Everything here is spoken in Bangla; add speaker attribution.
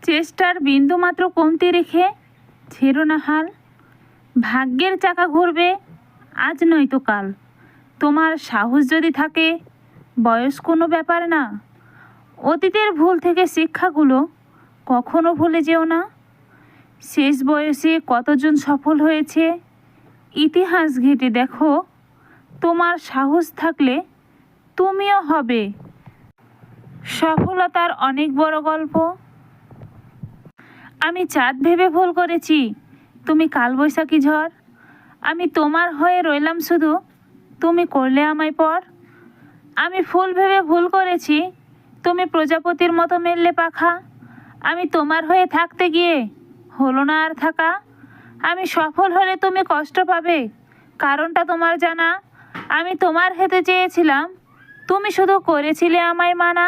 Speaker 1: চেষ্টার বিন্দুমাত্র কমতি রেখে ছেড়ো না হাল। ভাগ্যের চাকা ঘুরবে আজ নয়তো কাল। তোমার সাহস যদি থাকে, বয়স কোনো ব্যাপার না। অতীতের ভুল থেকে শিক্ষাগুলো কখনো ভুলে যেও না। শেষ বয়সে কতজন সফল হয়েছে ইতিহাস ঘেঁটে দেখো। তোমার সাহস থাকলে তুমিও হবে। সফলতার অনেক বড় গল্প। আমি চাঁদ ভেবে ভুল করেছি, তুমি কালবৈশাখী ঝড়। আমি তোমার হয়ে রইলাম শুধু, তুমি করলে আমায় পর। আমি ফুল ভেবে ভুল করেছি, তুমি প্রজাপতির মতো মেললে পাখা। আমি তোমার হয়ে থাকতে গিয়ে হলো না আর থাকা। আমি সফল হলে তুমি কষ্ট পাবে, কারণটা তোমার জানা। আমি তোমার হতে চেয়েছিলাম, তুমি শুধু করেছিলে আমায় মানা।